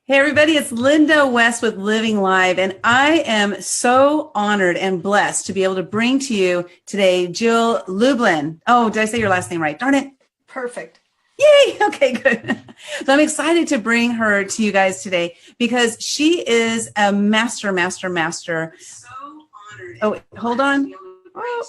Hey everybody, it's Linda West with Living Live, and I am so honored and blessed to be able to bring to you today Jill Lublin. Oh, did I say your last name right? Darn it. Perfect. Yay! Okay, good. So I'm excited to bring her to you guys today because she is a master. So honored. Oh, hold on. Oh,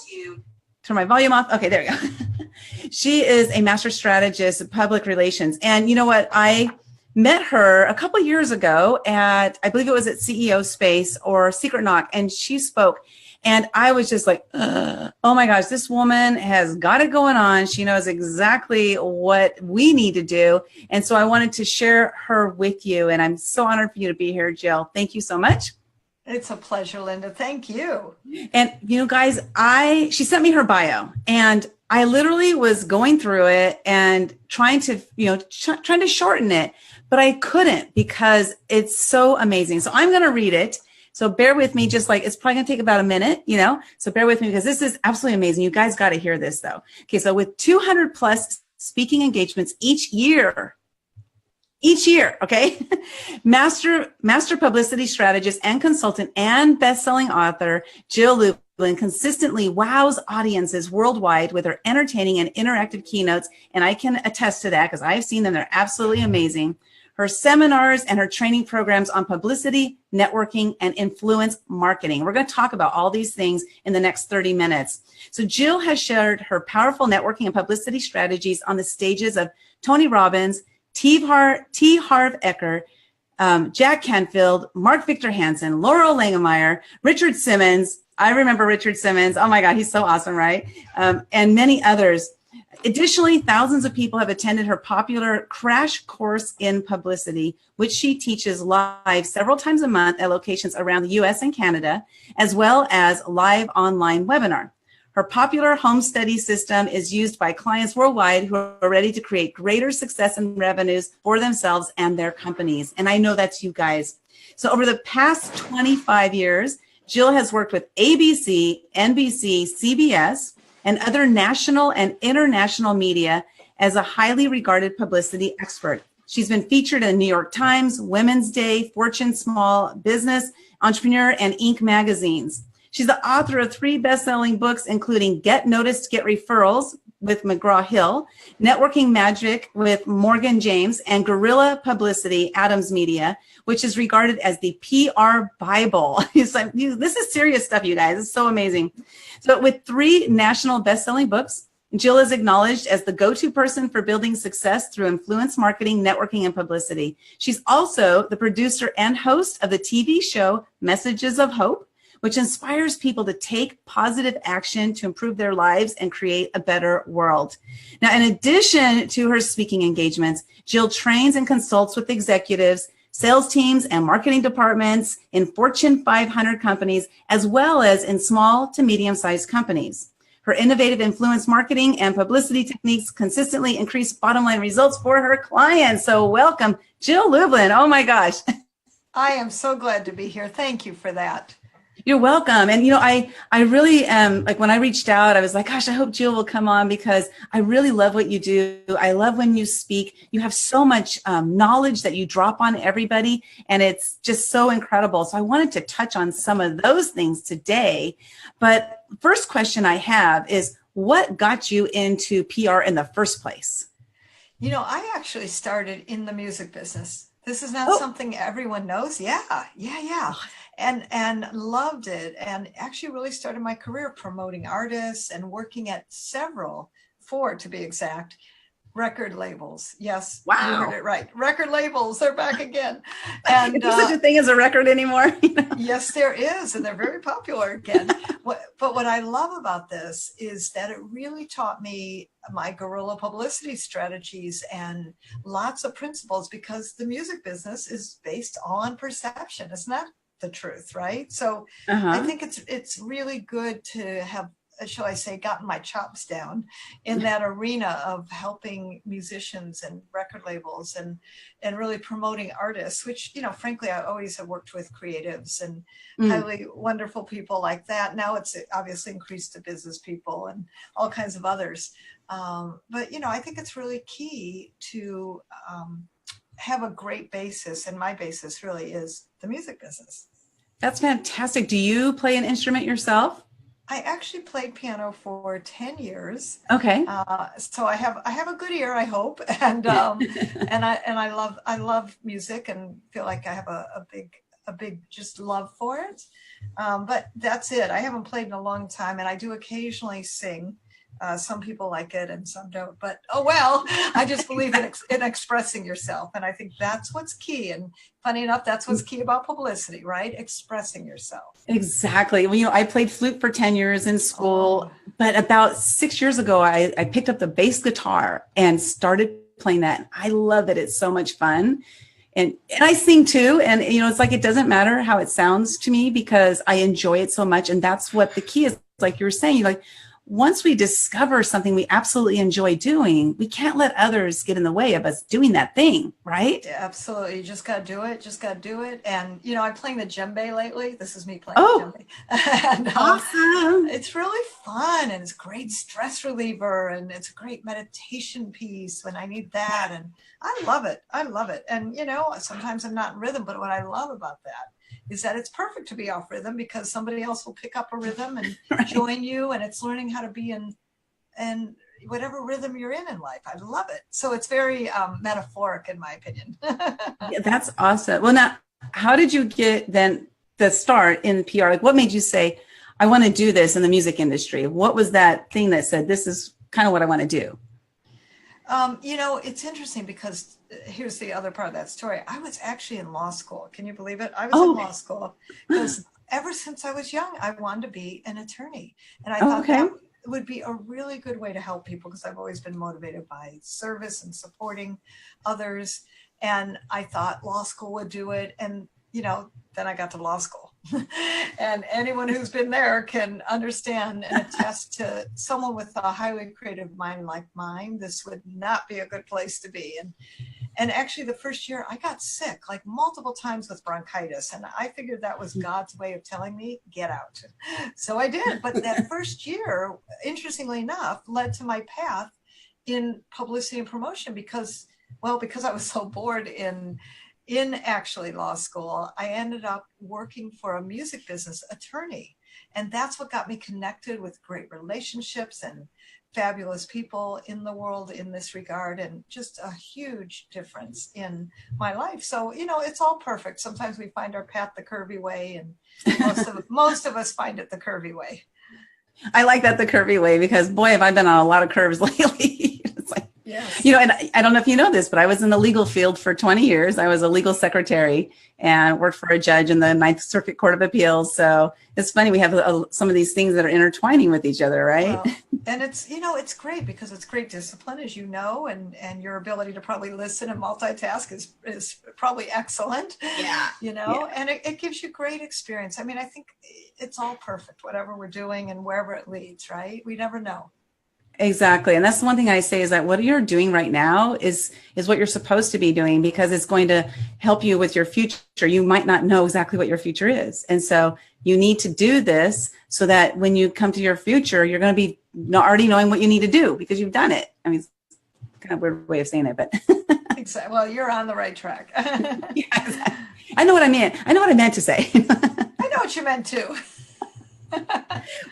turn my volume off. Okay, there we go. She is a master strategist of public relations. And you know what? I met her a couple of years ago at, I believe it was at CEO Space or Secret Knock, and she spoke. And I was just like, oh my gosh, this woman has got it going on. She knows exactly what we need to do. And so I wanted to share her with you. And I'm so honored for you to be here, Jill. Thank you so much. It's a pleasure, Linda. Thank you. And you know, guys, she sent me her bio, and I literally was going through it and trying to, trying to shorten it, but I couldn't because it's so amazing. So I'm going to read it. So bear with me, just like it's probably going to take about a minute, so bear with me because this is absolutely amazing. You guys got to hear this though. Okay. So with 200 plus speaking engagements each year, okay, master publicity strategist and consultant and best-selling author, Jill Lublin consistently wows audiences worldwide with her entertaining and interactive keynotes. And I can attest to that because I've seen them. They're absolutely amazing. Her seminars and her training programs on publicity, networking, and influence marketing. We're going to talk about all these things in the next 30 minutes. So Jill has shared her powerful networking and publicity strategies on the stages of Tony Robbins, T. Harv Eker, Jack Canfield, Mark Victor Hansen, Laurel Langemeyer, Richard Simmons. I remember Richard Simmons. Oh my God, he's so awesome, right? And many others. Additionally, thousands of people have attended her popular Crash Course in Publicity, which she teaches live several times a month at locations around the US and Canada, as well as live online webinar. Her popular home study system is used by clients worldwide who are ready to create greater success and revenues for themselves and their companies. And I know that's you guys. So over the past 25 years, Jill has worked with ABC, NBC, CBS, and other national and international media as a highly regarded publicity expert. She's been featured in the New York Times, Women's Day, Fortune Small Business, Entrepreneur, and Inc. magazines. She's the author of 3 best-selling books, including Get Noticed, Get Referrals with McGraw-Hill, Networking Magic with Morgan James, and Guerrilla Publicity, Adams Media, which is regarded as the PR Bible. It's like, this is serious stuff, you guys. It's so amazing. So with 3 national best-selling books, Jill is acknowledged as the go-to person for building success through influence marketing, networking, and publicity. She's also the producer and host of the TV show Messages of Hope, which inspires people to take positive action to improve their lives and create a better world. Now, in addition to her speaking engagements, Jill trains and consults with executives, sales teams, and marketing departments in Fortune 500 companies, as well as in small to medium-sized companies. Her innovative influence marketing and publicity techniques consistently increase bottom line results for her clients. So welcome, Jill Lublin. Oh my gosh. I am so glad to be here. Thank you for that. You're welcome. And, I really like when I reached out, I was like, gosh, I hope Jill will come on because I really love what you do. I love when you speak. You have so much knowledge that you drop on everybody, and it's just so incredible. So I wanted to touch on some of those things today. But first question I have is, what got you into PR in the first place? I actually started in the music business. This is not something everyone knows. Yeah. And loved it, and actually really started my career promoting artists and working at 4 to be exact, record labels. Yes, wow. You heard it right. Record labels, they're back again. And is there such a thing as a record anymore? Yes, there is, and they're very popular again. But what I love about this is that it really taught me my guerrilla publicity strategies and lots of principles, because the music business is based on perception. It's not the truth, right? So I think it's really good to have, shall I say, gotten my chops down in that arena of helping musicians and record labels and really promoting artists, which, frankly, I always have worked with creatives and highly wonderful people like that. Now it's obviously increased to business people and all kinds of others. But, I think it's really key to have a great basis, and my basis really is the music business. That's fantastic. Do you play an instrument yourself? I actually played piano for 10 years. Okay. So I have a good ear, I hope. And I love music and feel like I have a big just love for it. But that's it. I haven't played in a long time, and I do occasionally sing. Some people like it and some don't, but oh well. I just believe in expressing yourself, and I think that's what's key. And funny enough, that's what's key about publicity, right? Expressing yourself. Exactly. Well, I played flute for 10 years in school, but about 6 years ago, I picked up the bass guitar and started playing that. I love it. It's so much fun. And I sing too. And, it's like, it doesn't matter how it sounds to me because I enjoy it so much. And that's what the key is. Like you were saying, once we discover something we absolutely enjoy doing, we can't let others get in the way of us doing that thing, right? Yeah, absolutely. You just got to do it. Just got to do it. And, I'm playing the djembe lately. This is me playing the djembe. And, awesome. It's really fun, and it's a great stress reliever, and it's a great meditation piece when I need that. And I love it. I love it. And, sometimes I'm not in rhythm, but what I love about that is that it's perfect to be off rhythm because somebody else will pick up a rhythm and right. join you, and it's learning how to be in whatever rhythm you're in life. I love it. So it's very metaphoric in my opinion. Yeah, that's awesome. Well, now, how did you get then the start in PR? Like, what made you say, I want to do this in the music industry? What was that thing that said, this is kind of what I want to do? It's interesting because here's the other part of that story. I was actually in law school. Can you believe it? I was in law school because ever since I was young, I wanted to be an attorney. And I thought that would be a really good way to help people because I've always been motivated by service and supporting others. And I thought law school would do it. And, then I got to law school. And anyone who's been there can understand and attest to someone with a highly creative mind like mine. This would not be a good place to be. And actually the first year I got sick like multiple times with bronchitis. And I figured that was God's way of telling me, get out. So I did. But that first year, interestingly enough, led to my path in publicity and promotion because I was so bored in actually law school, I ended up working for a music business attorney. And that's what got me connected with great relationships and fabulous people in the world in this regard, and just a huge difference in my life. So, it's all perfect. Sometimes we find our path the curvy way, and most of us find it the curvy way. I like that, the curvy way, because boy, have I been on a lot of curves lately. It's like, yes. And I don't know if you know this, but I was in the legal field for 20 years. I was a legal secretary and worked for a judge in the Ninth Circuit Court of Appeals. So it's funny, we have some of these things that are intertwining with each other, right? Well, and it's great because it's great discipline, as you know, and your ability to probably listen and multitask is probably excellent. Yeah. And it gives you great experience. I mean, I think it's all perfect, whatever we're doing and wherever it leads, right? We never know. Exactly. And that's the one thing I say is that what you're doing right now is what you're supposed to be doing, because it's going to help you with your future. You might not know exactly what your future is. And so you need to do this so that when you come to your future, you're going to be already knowing what you need to do because you've done it. I mean, it's kind of a weird way of saying it, but. Exactly. Well, you're on the right track. Yeah, exactly. I know what I meant. I know what I meant to say. I know what you meant too.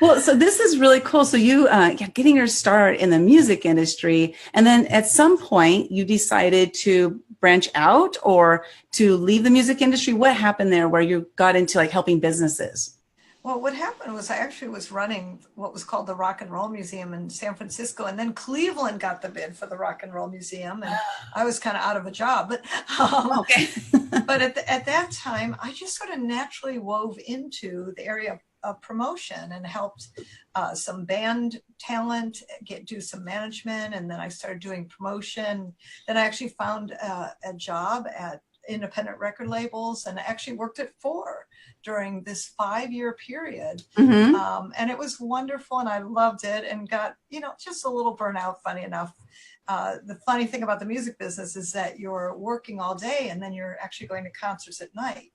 Well, so this is really cool. So you getting your start in the music industry, and then at some point you decided to branch out or to leave the music industry. What happened there where you got into like helping businesses? Well, what happened was I actually was running what was called the Rock and Roll Museum in San Francisco, and then Cleveland got the bid for the Rock and Roll Museum, and I was kind of out of a job. But but at that time, I just sort of naturally wove into the area of promotion and helped some band talent do some management, and then I started doing promotion. Then I actually found a job at independent record labels, and I actually worked at 4 during this 5-year period. Mm-hmm. And it was wonderful, and I loved it, and got just a little burnout, funny enough. The funny thing about the music business is that you're working all day and then you're actually going to concerts at night.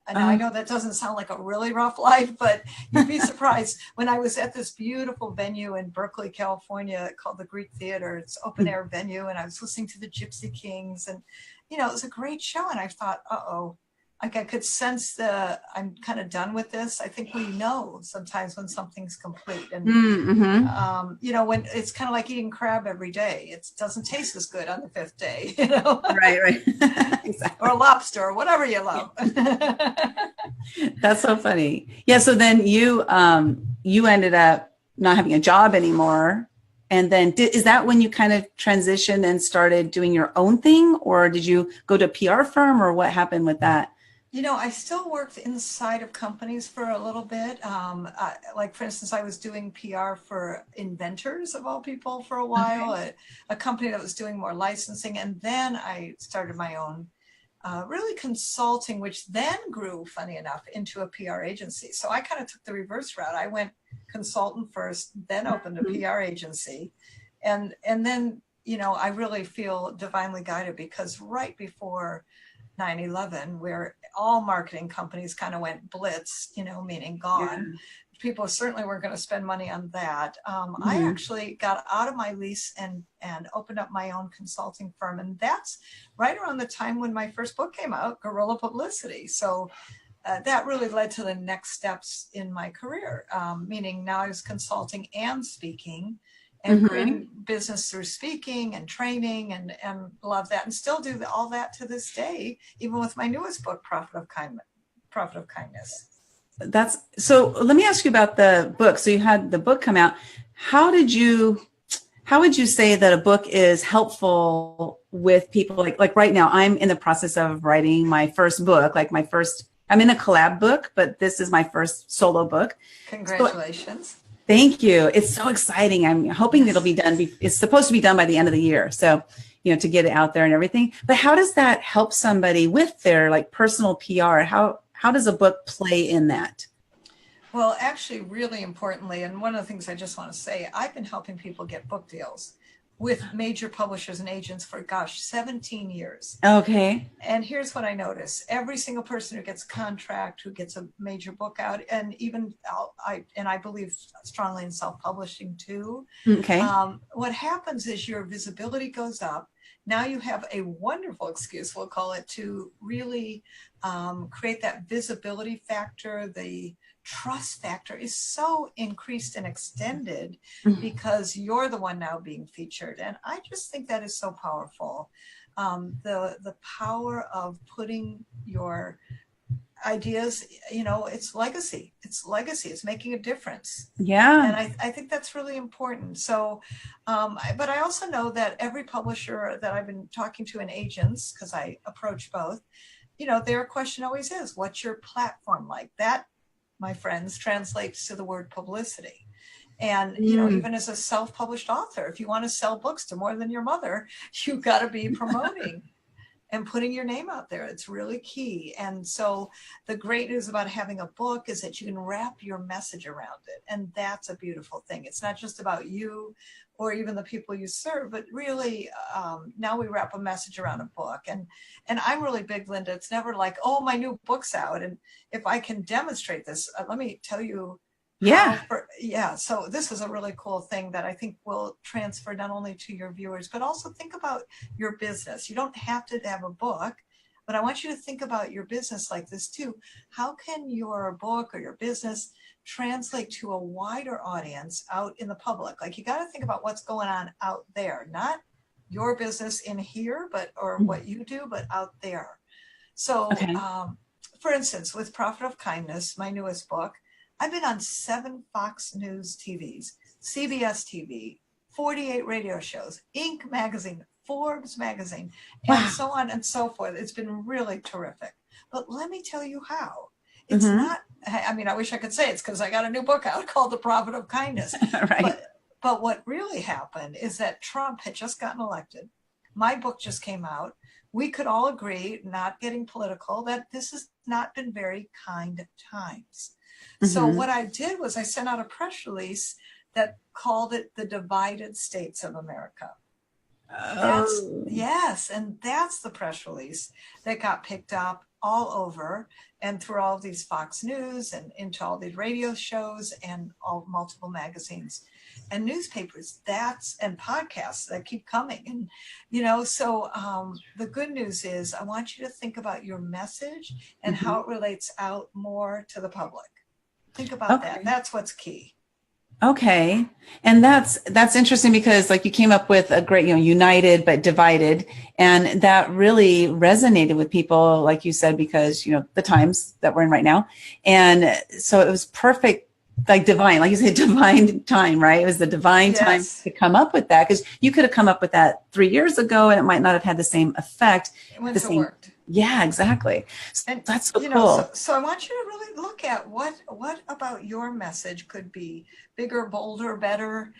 And I know that doesn't sound like a really rough life, but you'd be surprised. When I was at this beautiful venue in Berkeley, California, called the Greek Theater, it's open air venue, and I was listening to the Gypsy Kings, and it was a great show. And I thought, uh-oh, like I could sense I'm kind of done with this. I think we know sometimes when something's complete. And, when it's kind of like eating crab every day, it doesn't taste as good on the fifth day, Right. Exactly. Or lobster or whatever you love. That's so funny. Yeah. So then you ended up not having a job anymore. And then is that when you kind of transitioned and started doing your own thing, or did you go to a PR firm, or what happened with that? I still worked inside of companies for a little bit. Like, for instance, I was doing PR for Inventors, of all people, for a while, a company that was doing more licensing. And then I started my own really consulting, which then grew, funny enough, into a PR agency. So I kind of took the reverse route. I went consultant first, then opened a PR agency. And then, I really feel divinely guided, because right before 9/11, where all marketing companies kind of went blitz, meaning gone. Yeah. People certainly weren't going to spend money on that. I actually got out of my lease and opened up my own consulting firm. And that's right around the time when my first book came out, Guerrilla Publicity. So that really led to the next steps in my career, meaning now I was consulting and speaking, and creating business through speaking and training, and love that, and still do all that to this day, even with my newest book, Profit of Kindness. That's so. Let me ask you about the book. So you had the book come out. How would you say that a book is helpful with people? Like right now, I'm in the process of writing my first book. I'm in a collab book, but this is my first solo book. Congratulations. So, thank you. It's so exciting. I'm hoping it'll be done. It's supposed to be done by the end of the year. So, to get it out there and everything. But how does that help somebody with their personal PR? How does a book play in that? Well, actually, really importantly, and one of the things I just want to say, I've been helping people get book deals with major publishers and agents for, 17 years. Okay. And here's what I notice. Every single person who gets a contract, who gets a major book out, and even I believe strongly in self-publishing too. Okay. What happens is your visibility goes up. Now you have a wonderful excuse, we'll call it, to really create that visibility factor. The trust factor is so increased and extended because you're the one now being featured. And I just think that is so powerful. The power of putting your ideas, it's legacy. It's making a difference. Yeah. And I think that's really important. So, but I also know that every publisher that I've been talking to, and agents, because I approach both, their question always is, what's your platform like? That, my friends, translates to the word publicity. And, even as a self-published author, if you want to sell books to more than your mother, you've got to be promoting and putting your name out there. It's really key. And so the great news about having a book is that you can wrap your message around it. And that's a beautiful thing. It's not just about you or even the people you serve, but really now we wrap a message around a book. And I'm really big, Linda. It's never like, oh, my new book's out, and if I can demonstrate this, let me tell you. So this is a really cool thing that I think will transfer not only to your viewers, but also think about your business. You don't have to have a book, but I want you to think about your business like this too. How can your book or your business translate to a wider audience out in the public? Like, you got to think about what's going on out there, not your business in here, or what you do, but out there. So, for instance, with Profit of Kindness, my newest book, I've been on 7 Fox News TVs, CBS TV, 48 radio shows, Inc. magazine, Forbes magazine, and so on and so forth. It's been really terrific. But let me tell you how. It's not, I wish I could say it's because I got a new book out called The Profit of Kindness. Right. But what really happened is that Trump had just gotten elected. My book just came out. We could all agree, not getting political, that this has not been very kind times. So what I did was I sent out a press release that called it the Divided States of America. And that's the press release that got picked up all over and through all of these Fox News and into all these radio shows and all multiple magazines and newspapers, and podcasts that keep coming. And, so the good news is I want you to think about your message and how it relates out more to the public. Think about that. That's what's key. Okay. And that's interesting because like you came up with a great, united but divided. And that really resonated with people, like you said, because, the times that we're in right now. And so it was perfect, like divine, like you said, divine time, right? It was the divine time to come up with that, because you could have come up with that 3 years ago and it might not have had the same effect. It wouldn't have worked. Yeah, exactly. And that's so cool. So I want you to really look at what about your message could be bigger, bolder, better,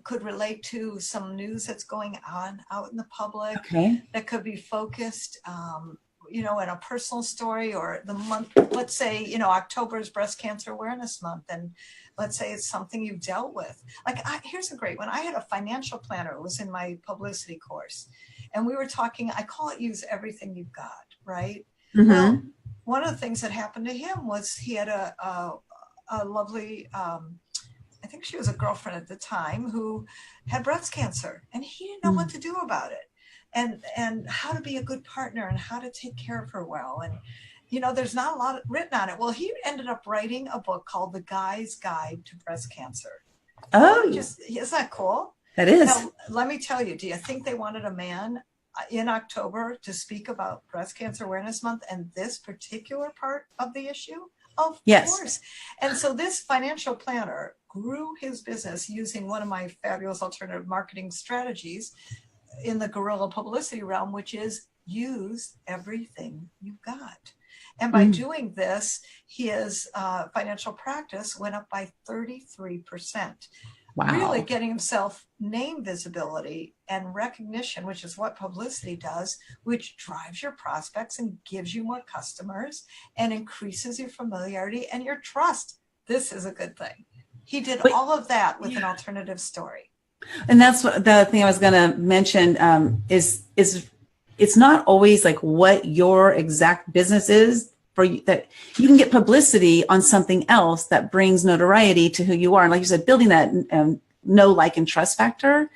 could relate to some news that's going on out in the public, that could be focused, in a personal story, or the month, let's say, October is Breast Cancer Awareness Month. And let's say it's something you've dealt with. Like, here's a great one. I had a financial planner. It was in my publicity course. And we were talking, I call it use everything you've got, right? Well, one of the things that happened to him was he had a lovely, I think she was a girlfriend at the time, who had breast cancer, and he didn't know what to do about it, and how to be a good partner and how to take care of her well. And, there's not a lot written on it. Well, he ended up writing a book called The Guy's Guide to Breast Cancer. Isn't that cool? That is. Now, let me tell you, do you think they wanted a man in October to speak about Breast Cancer Awareness Month and this particular part of the issue? Of course. And so this financial planner grew his business using one of my fabulous alternative marketing strategies in the guerrilla publicity realm, which is use everything you've got. And by doing this, his financial practice went up by 33%. Wow. Really getting himself name visibility and recognition, which is what publicity does, which drives your prospects and gives you more customers and increases your familiarity and your trust. This is a good thing. He did all of that with an alternative story. And that's what the thing I was going to mention is it's not always like what your exact business is. For you, that you can get publicity on something else that brings notoriety to who you are. And like you said, building that know, like, and trust factor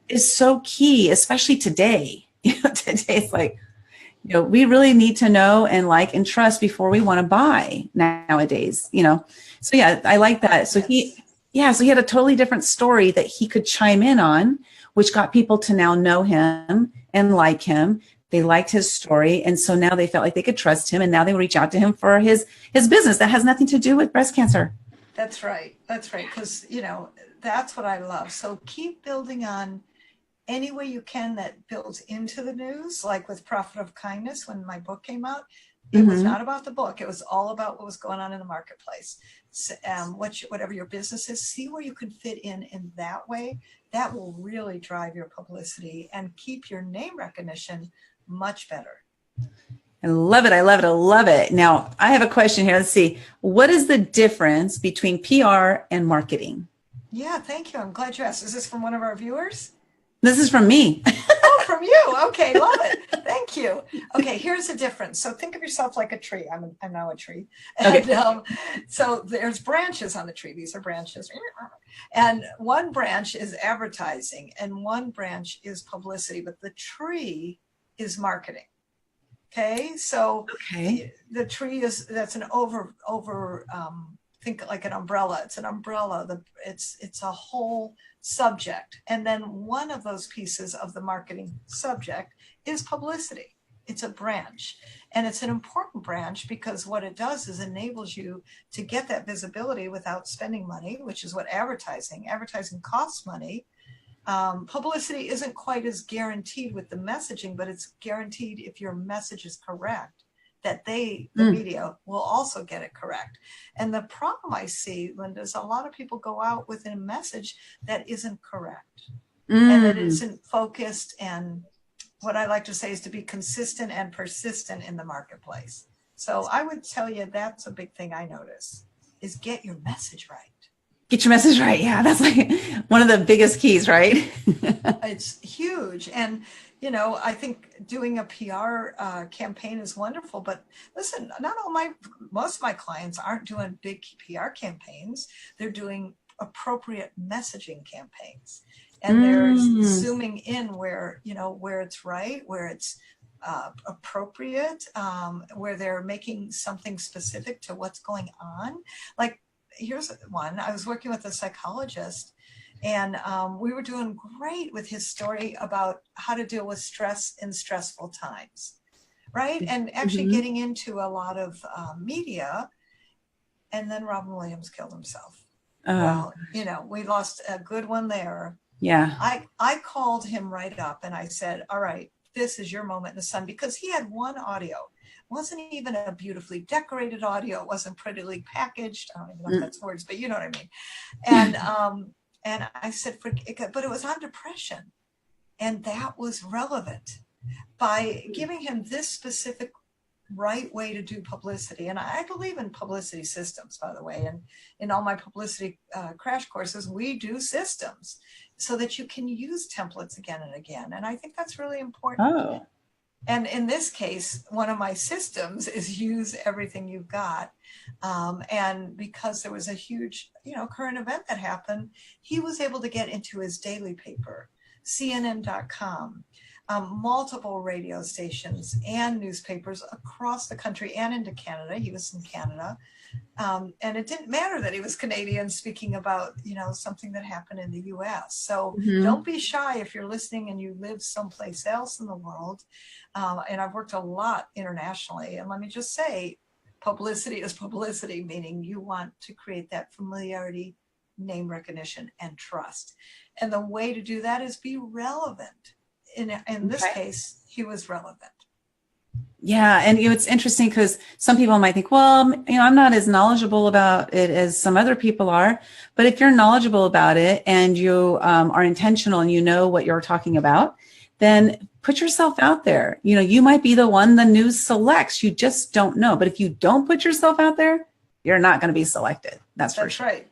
is so key, especially today. Today it's like, we really need to know and like and trust before we want to buy nowadays, So yeah, I like that. So he had a totally different story that he could chime in on, which got people to now know him and like him. They liked his story. And so now they felt like they could trust him. And now they reach out to him for his business that has nothing to do with breast cancer. That's right. That's right. Because, that's what I love. So keep building on any way you can that builds into the news, like with Profit of Kindness, when my book came out. It was not about the book. It was all about what was going on in the marketplace. So, whatever your business is, see where you can fit in that way. That will really drive your publicity and keep your name recognition much better. I love it. I love it. I love it. Now, I have a question here. Let's see. What is the difference between PR and marketing? Yeah, thank you. I'm glad you asked. Is this from one of our viewers? This is from me. Oh, from you. Okay, love it. Thank you. Okay, here's the difference. So think of yourself like a tree. I'm now a tree. And, so there's branches on the tree. These are branches. And one branch is advertising and one branch is publicity, but the tree is marketing. Okay, so the tree that's an think like an umbrella. It's an umbrella. It's a whole subject. And then one of those pieces of the marketing subject is publicity. It's a branch. And it's an important branch because what it does is enables you to get that visibility without spending money, which is what advertising costs money. Publicity isn't quite as guaranteed with the messaging, but it's guaranteed if your message is correct, that the media will also get it correct. And the problem I see, Linda, is a lot of people go out with a message that isn't correct and that isn't focused. And what I like to say is to be consistent and persistent in the marketplace. So I would tell you that's a big thing I notice is get your message right. Get your message right. Yeah, that's like one of the biggest keys, right? It's huge. And, I think doing a PR campaign is wonderful, but listen, most of my clients aren't doing big PR campaigns. They're doing appropriate messaging campaigns, and they're zooming in where it's right, where it's appropriate, where they're making something specific to what's going on. Like, here's one. I was working with a psychologist, and we were doing great with his story about how to deal with stress in stressful times, right? And actually getting into a lot of media. And then Robin Williams killed himself. Well, we lost a good one there. Yeah. I called him right up and I said, all right, this is your moment in the sun, because he had one audio. It wasn't even a beautifully decorated audio. It wasn't prettily packaged. I don't even know if that's words, but you know what I mean. And I said, but it was on depression. And that was relevant. By giving him this specific right way to do publicity. And I believe in publicity systems, by the way. And in all my publicity crash courses, we do systems so that you can use templates again and again. And I think that's really important. Oh. And in this case, one of my systems is use everything you've got. And because there was a huge, current event that happened, he was able to get into his daily paper, CNN.com, multiple radio stations and newspapers across the country and into Canada. He was in Canada. And it didn't matter that he was Canadian speaking about, something that happened in the US. So don't be shy if you're listening and you live someplace else in the world. And I've worked a lot internationally. And let me just say, publicity is publicity, meaning you want to create that familiarity, name recognition, and trust. And the way to do that is be relevant. In this case, he was relevant. Yeah. And it's interesting because some people might think, well, I'm not as knowledgeable about it as some other people are. But if you're knowledgeable about it and you are intentional and you know what you're talking about, then put yourself out there. You might be the one the news selects. You just don't know. But if you don't put yourself out there, you're not going to be selected. That's for sure. Right.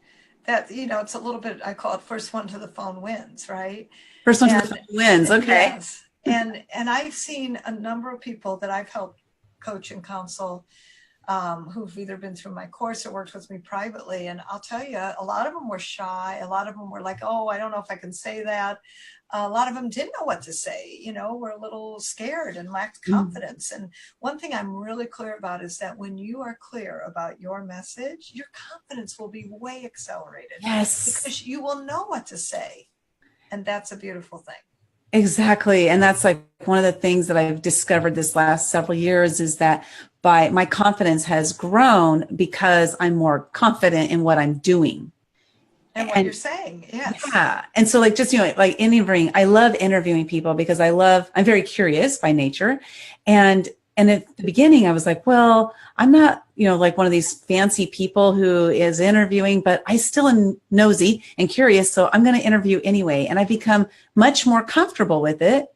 That, it's a little bit, I call it first one to the phone wins, right? First one to the phone wins. Okay. Yes. And I've seen a number of people that I've helped coach and counsel who've either been through my course or worked with me privately. And I'll tell you, a lot of them were shy. A lot of them were like, oh, I don't know if I can say that. A lot of them didn't know what to say, were a little scared and lacked confidence. And one thing I'm really clear about is that when you are clear about your message, your confidence will be way accelerated. Yes. Because you will know what to say. And that's a beautiful thing. Exactly. And that's like one of the things that I've discovered this last several years is that my confidence has grown because I'm more confident in what I'm doing. And what you're saying. Yes. Yeah. And so like, just, like interviewing, I love interviewing people because I'm very curious by nature. And at the beginning I was like, well, I'm not, like one of these fancy people who is interviewing, but I still am nosy and curious. So I'm going to interview anyway. And I've become much more comfortable with it.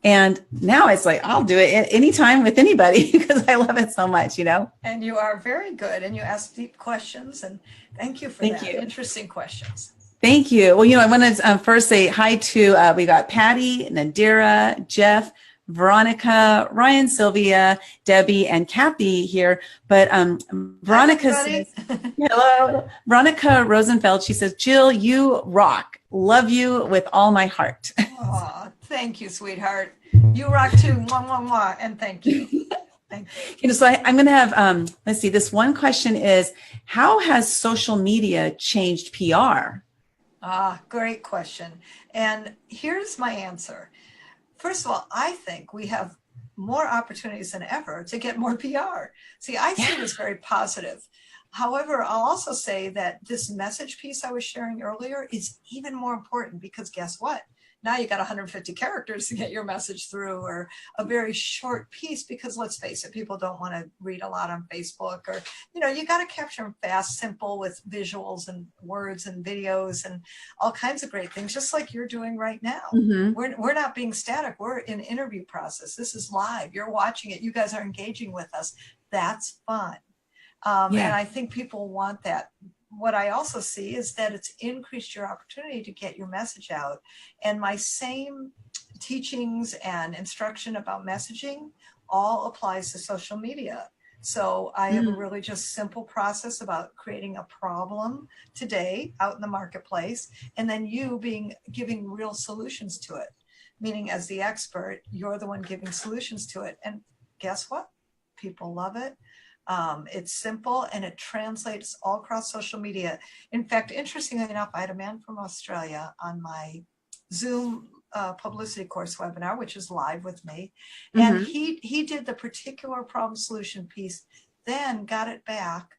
And now it's like, I'll do it anytime with anybody because I love it so much, And you are very good. And you ask deep questions. And thank you for that. Interesting questions. Thank you. Well, I want to first say hi to, we got Patty, Nadira, Jeff, Veronica, Ryan, Sylvia, Debbie, and Kathy here. But Veronica says, hello. Veronica Rosenfeld, she says, Jill, you rock. Love you with all my heart. Oh, thank you, sweetheart. You rock too. Mwah, mwah, mwah. And thank you. Thank you. So I'm going to have, let's see, this one question is, how has social media changed PR? Great question. And here's my answer. First of all, I think we have more opportunities than ever to get more PR. See, I see it as very positive. However, I'll also say that this message piece I was sharing earlier is even more important because guess what? Now you got 150 characters to get your message through, or a very short piece, because let's face it, people don't want to read a lot on Facebook, or, you got to capture them fast, simple, with visuals and words and videos and all kinds of great things, just like you're doing right now. We're not being static. We're in interview process. This is live. You're watching it. You guys are engaging with us. That's fun. And I think people want that what I also see is that it's increased your opportunity to get your message out. And my same teachings and instruction about messaging all applies to social media. So I have a really just simple process about creating a problem today out in the marketplace, and then giving real solutions to it. Meaning, as the expert, you're the one giving solutions to it. And guess what? People love it. It's simple and it translates all across social media. In fact, interestingly enough, I had a man from Australia on my Zoom publicity course webinar, which is live with me. And he did the particular problem solution piece, then got it back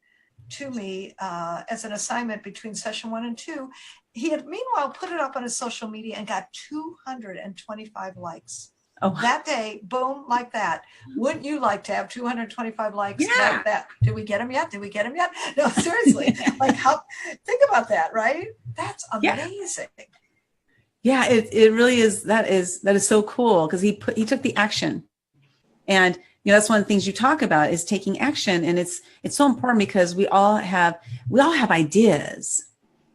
to me as an assignment between session 1 and 2. He had meanwhile put it up on his social media and got 225 likes. Oh. That day, boom, like that. Wouldn't you like to have 225 likes like that? Did we get them yet? No, seriously. Like, think about that, right? That's amazing. Yeah, it really is. That is so cool, because he took the action. And that's one of the things you talk about is taking action. And it's so important, because we all have ideas.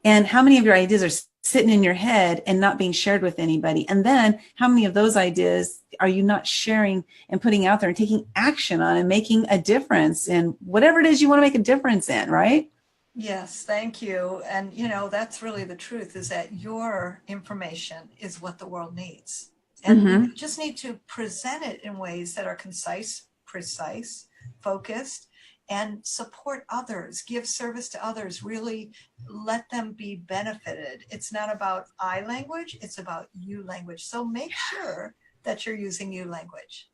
And how many of your ideas are sitting in your head and not being shared with anybody? And then how many of those ideas are you not sharing and putting out there and taking action on and making a difference in whatever it is you want to make a difference in, right? Yes, thank you. And, that's really the truth, is that your information is what the world needs. And we just need to present it in ways that are concise, precise, focused, and support others, give service to others, really let them be benefited. It's not about I language, it's about you language. So make sure that you're using you language.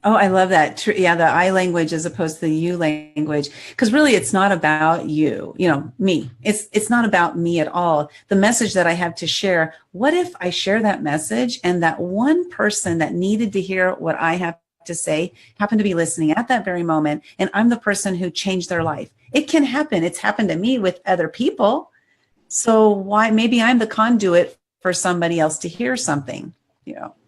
Oh, I love that. Yeah, the I language as opposed to the you language, because really it's not about you, me. It's not about me at all. The message that I have to share, what if I share that message and that one person that needed to hear what I have to say happened to be listening at that very moment, and I'm the person who changed their life? It can happen. It's happened to me with other people. So why, maybe I'm the conduit for somebody else to hear something,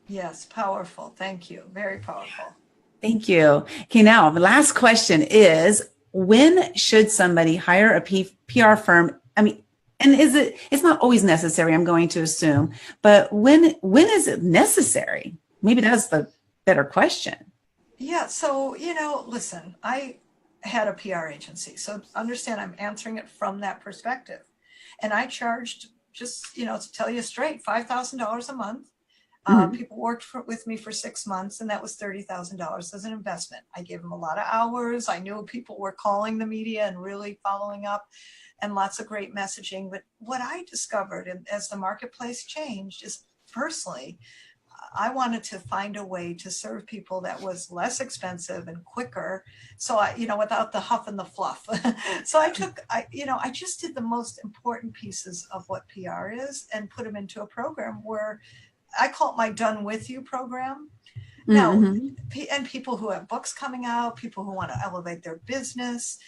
Yes, powerful. Thank you. Very powerful. Thank you. Okay, now the last question is, when should somebody hire a PR firm? I mean, and it's not always necessary, I'm going to assume, but when is it necessary? Maybe that's the better question. Yeah. So, listen, I had a PR agency. So understand, I'm answering it from that perspective. And I charged, just, to tell you straight, $5,000 a month. People worked with me for 6 months, and that was $30,000 as an investment. I gave them a lot of hours. I knew people were calling the media and really following up, and lots of great messaging. But what I discovered as the marketplace changed is, personally, I wanted to find a way to serve people that was less expensive and quicker. So without the huff and the fluff. So I just did the most important pieces of what PR is and put them into a program where I call it my Done With You program. Now, and people who have books coming out, people who want to elevate their business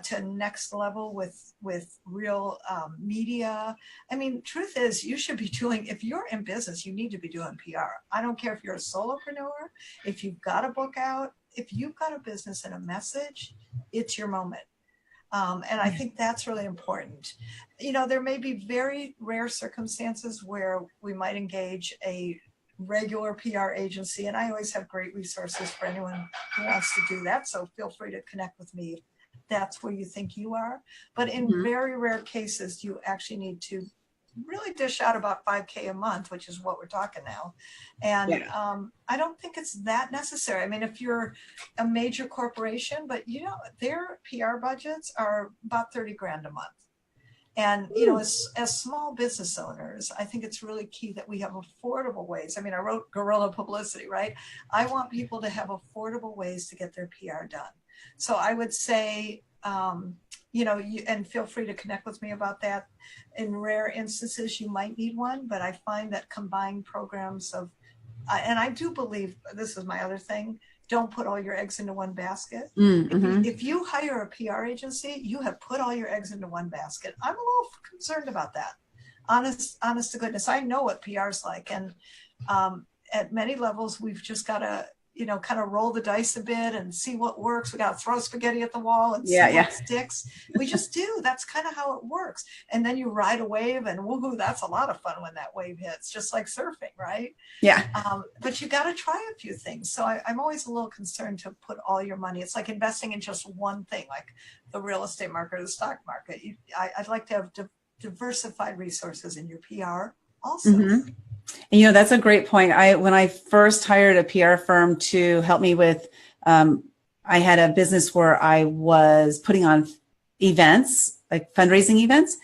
to next level with real media. I mean, truth is, you should be doing, if you're in business, you need to be doing PR. I don't care if you're a solopreneur, if you've got a book out, if you've got a business and a message, it's your moment. And I think that's really important. There may be very rare circumstances where we might engage a regular PR agency, and I always have great resources for anyone who wants to do that. So feel free to connect with me if that's where you think you are. But in very rare cases, you actually need to really dish out about $5,000 a month, which is what we're talking now. And I don't think it's that necessary. I mean, if you're a major corporation, but their PR budgets are about $30,000 a month. And, as small business owners, I think it's really key that we have affordable ways. I mean, I wrote Guerrilla Publicity, right? I want people to have affordable ways to get their PR done. So I would say, and feel free to connect with me about that. In rare instances, you might need one, but I find that combined programs of, and I do believe, this is my other thing, don't put all your eggs into one basket. If you hire a PR agency, you have put all your eggs into one basket. I'm a little concerned about that. Honest to goodness. I know what PR is like. And at many levels, we've just got to, kind of roll the dice a bit and see what works. We got to throw spaghetti at the wall and see what sticks. We just do. That's kind of how it works. And then you ride a wave and woohoo, that's a lot of fun when that wave hits, just like surfing, right? Yeah. But you got to try a few things. So I'm always a little concerned to put all your money. It's like investing in just one thing, like the real estate market or the stock market. I'd like to have diversified resources in your PR also. Mm-hmm. And, that's a great point. When I first hired a PR firm to help me with, I had a business where I was putting on events, like fundraising events.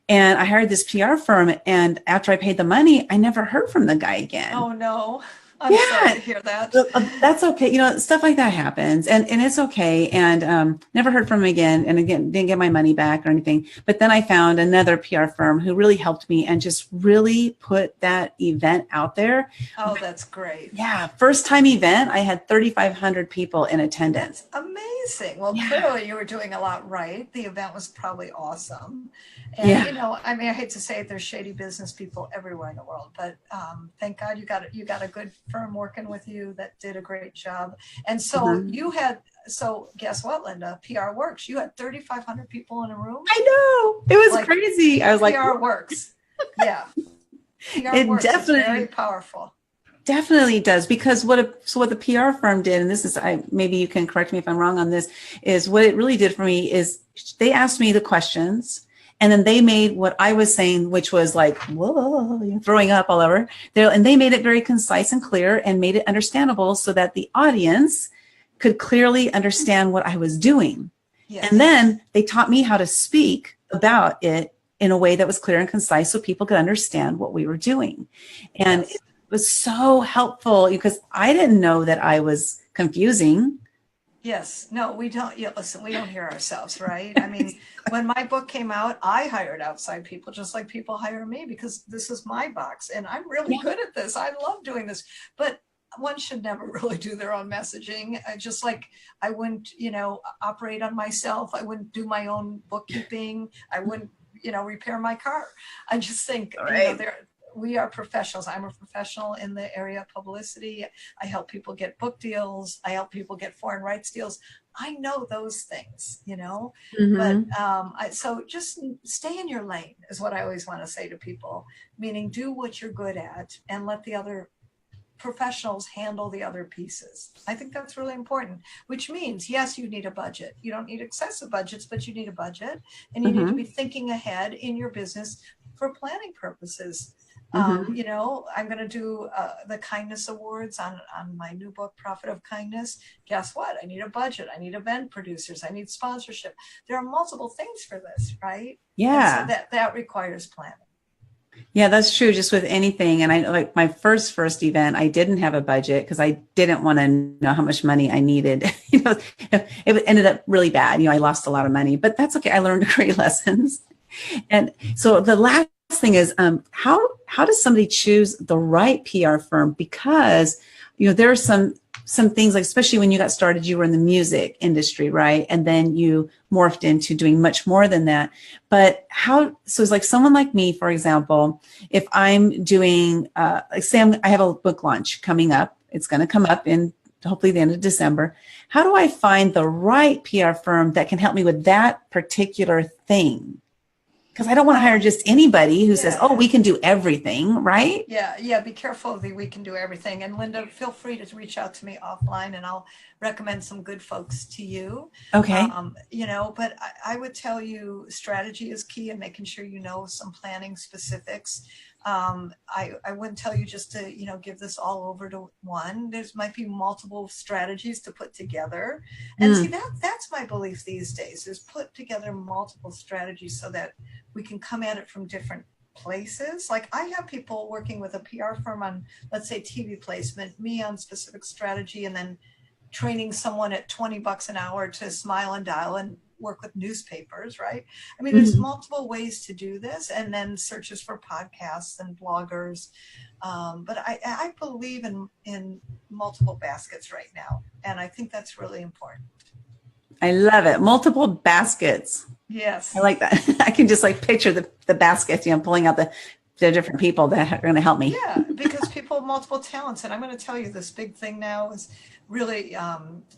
And I hired this PR firm. And after I paid the money, I never heard from the guy again. Oh, no. I'm sorry to hear that. That's okay. Stuff like that happens and it's okay. And never heard from him again. And again, didn't get my money back or anything. But then I found another PR firm who really helped me and just really put that event out there. Oh, that's great. Yeah. First time event, I had 3,500 people in attendance. That's amazing. Well, clearly you were doing a lot right. The event was probably awesome. And, I hate to say it, there's shady business people everywhere in the world, but thank God you got a good firm working with you that did a great job. And so so guess what, Linda? PR works. You had 3,500 people in a room. I know. It was crazy. I was PR works. Yeah. PR works. It's very powerful. Definitely does, because what the PR firm did, and this is, maybe you can correct me if I'm wrong on this, is what it really did for me is they asked me the questions. And then they made what I was saying, which was like, whoa, throwing up all over there. And they made it very concise and clear and made it understandable so that the audience could clearly understand what I was doing. Yes. And then they taught me how to speak about it in a way that was clear and concise so people could understand what we were doing. And it was so helpful because I didn't know that I was confusing. Yes. No, we don't. Listen, we don't hear ourselves, right? When my book came out, I hired outside people just like people hire me because this is my box and I'm really good at this. I love doing this, but one should never really do their own messaging. Just like I wouldn't, operate on myself. I wouldn't do my own bookkeeping. I wouldn't, repair my car. I just think, we are professionals. I'm a professional in the area of publicity. I help people get book deals. I help people get foreign rights deals. I know those things, but so just stay in your lane is what I always want to say to people, meaning do what you're good at and let the other professionals handle the other pieces. I think that's really important, which means, yes, you need a budget. You don't need excessive budgets, but you need a budget and you need to be thinking ahead in your business for planning purposes. I'm going to do the kindness awards on my new book, Profit of Kindness. Guess what? I need a budget. I need event producers. I need sponsorship. There are multiple things for this, right? Yeah. And so that requires planning. Yeah, that's true. Just with anything. And I like my first event, I didn't have a budget because I didn't want to know how much money I needed. It ended up really bad. I lost a lot of money, but that's okay. I learned great lessons. And so the last thing is, how does somebody choose the right PR firm? Because, there are some things, like, especially when you got started, you were in the music industry, right? And then you morphed into doing much more than that. But so it's like someone like me, for example, if I'm doing, say I have a book launch coming up, it's going to come up in hopefully the end of December. How do I find the right PR firm that can help me with that particular thing? Because I don't want to hire just anybody who says, we can do everything, right? Yeah. Be careful of the we can do everything. And Linda, feel free to reach out to me offline and I'll recommend some good folks to you. Okay. But I would tell you strategy is key and making sure you know some planning specifics. I wouldn't tell you just to, give this all over to one. There's might be multiple strategies to put together. And see, that's my belief these days, is put together multiple strategies so that we can come at it from different places. Like I have people working with a PR firm on, let's say, TV placement, me on specific strategy, and then training someone at $20 an hour to smile and dial and work with newspapers, right? There's multiple ways to do this, and then searches for podcasts and bloggers. But I believe in multiple baskets right now, and I think that's really important. I love it. Multiple baskets. Yes. I like that. I can just picture the basket, pulling out the different people that are going to help me. Yeah, because people people with multiple talents. And I'm going to tell you, this big thing now is really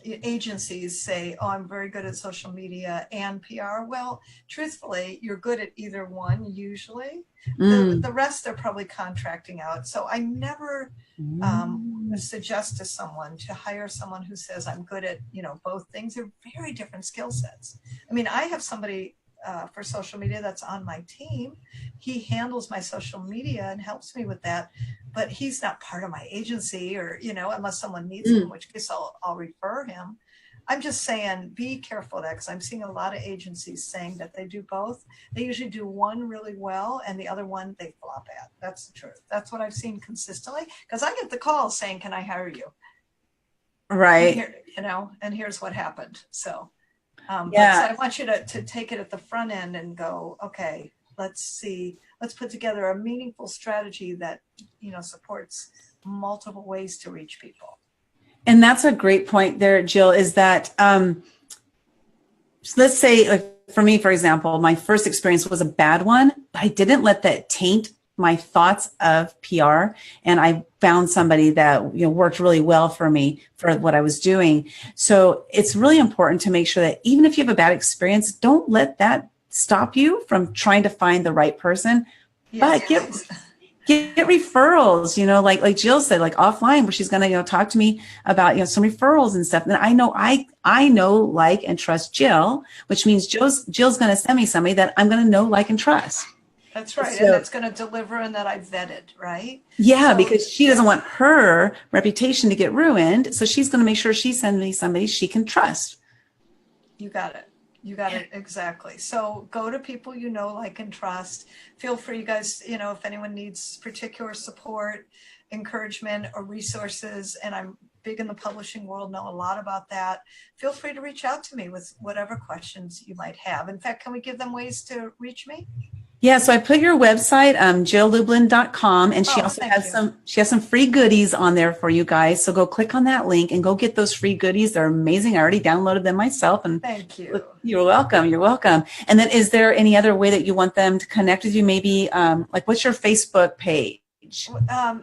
agencies say, oh, I'm very good at social media and PR. Well, truthfully, you're good at either one usually. The rest they're probably contracting out. So I never suggest to someone to hire someone who says I'm good at, both things. They're very different skill sets. I mean, I have somebody for social media that's on my team. He handles my social media and helps me with that, but he's not part of my agency, or unless someone needs him, in which case I'll refer him. I'm just saying, be careful of that, because I'm seeing a lot of agencies saying that they do both. They usually do one really well and the other one they flop at. That's the truth. That's what I've seen consistently, because I get the calls saying, can I hire you? Right. And here, and here's what happened. So yeah. But so I want you to take it at the front end and go, okay, let's put together a meaningful strategy that, supports multiple ways to reach people. And that's a great point there, Jill, is that, let's say, like for me, for example, my first experience was a bad one, but I didn't let that taint my thoughts of PR. And I found somebody that, worked really well for me for what I was doing. So it's really important to make sure that even if you have a bad experience, don't let that stop you from trying to find the right person. Yes. But get referrals, like Jill said, like offline, where she's going to, talk to me about, some referrals and stuff. And I know, like, and trust Jill, which means Jill's going to send me somebody that I'm going to know, like, and trust. That's right. So, and that's going to deliver, and that I've vetted, right? Yeah, so, because she doesn't want her reputation to get ruined. So she's going to make sure she sends me somebody she can trust. You got it. You got it. Exactly. So go to people like, and trust. Feel free, you guys, if anyone needs particular support, encouragement, or resources, and I'm big in the publishing world, know a lot about that, feel free to reach out to me with whatever questions you might have. In fact, can we give them ways to reach me? Yeah, so I put your website, jilllublin.com, and she also has some free goodies on there for you guys. So go click on that link and go get those free goodies. They're amazing. I already downloaded them myself. And thank you. You're welcome. You're welcome. And then is there any other way that you want them to connect with you? Maybe like what's your Facebook page?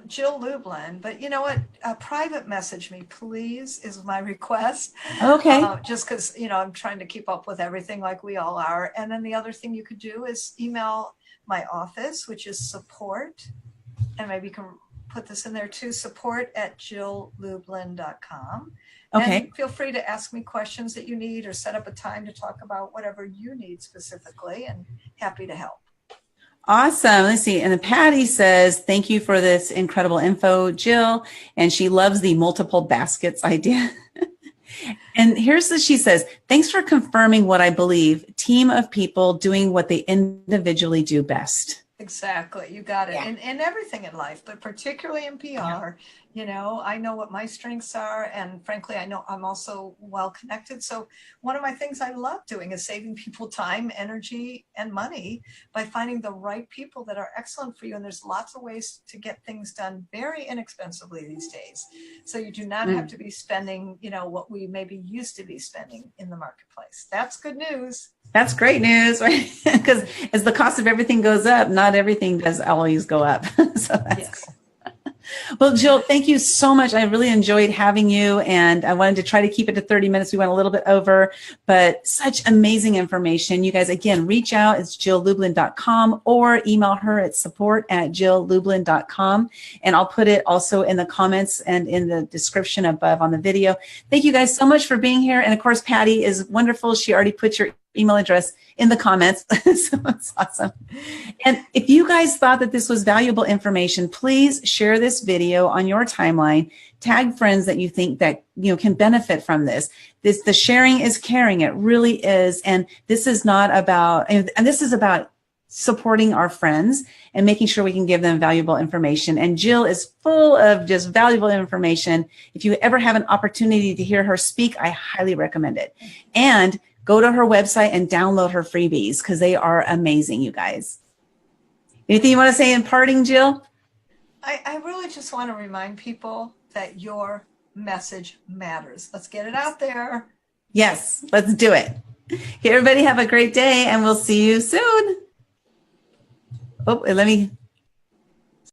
Jill Lublin, but you know what? Private message me, please, is my request. Okay. Just because, I'm trying to keep up with everything like we all are. And then the other thing you could do is email my office, which is support. And maybe you can put this in there too, support@jilllublin.com. Okay. And feel free to ask me questions that you need, or set up a time to talk about whatever you need specifically, and happy to help. Awesome. Let's see. And then Patty says, thank you for this incredible info, Jill. And she loves the multiple baskets idea. And she says, thanks for confirming what I believe. Team of people doing what they individually do best. Exactly. You got it. Yeah. And everything in life, but particularly in PR, I know what my strengths are. And frankly, I know I'm also well connected. So one of my things I love doing is saving people time, energy, and money by finding the right people that are excellent for you. And there's lots of ways to get things done very inexpensively these days. So you do not have to be spending, what we maybe used to be spending in the marketplace. That's good news. That's great news, right? Because as the cost of everything goes up, not everything does always go up. So that's cool. Well, Jill, thank you so much. I really enjoyed having you, and I wanted to try to keep it to 30 minutes. We went a little bit over, but such amazing information. You guys, again, reach out. It's jilllublin.com, or email her at support@jilllublin.com. And I'll put it also in the comments and in the description above on the video. Thank you guys so much for being here. And of course, Patty is wonderful. She already put your email address in the comments. So it's awesome. And if you guys thought that this was valuable information, please share this video on your timeline. Tag friends that you think that can benefit from this. The sharing is caring. It really is. And this is not about, and this is about supporting our friends and making sure we can give them valuable information. And Jill is full of just valuable information. If you ever have an opportunity to hear her speak, I highly recommend it. And go to her website and download her freebies, because they are amazing, you guys. Anything you want to say in parting, Jill? I really just want to remind people that your message matters. Let's get it out there. Yes, let's do it. Okay, everybody have a great day, and we'll see you soon. Oh, let me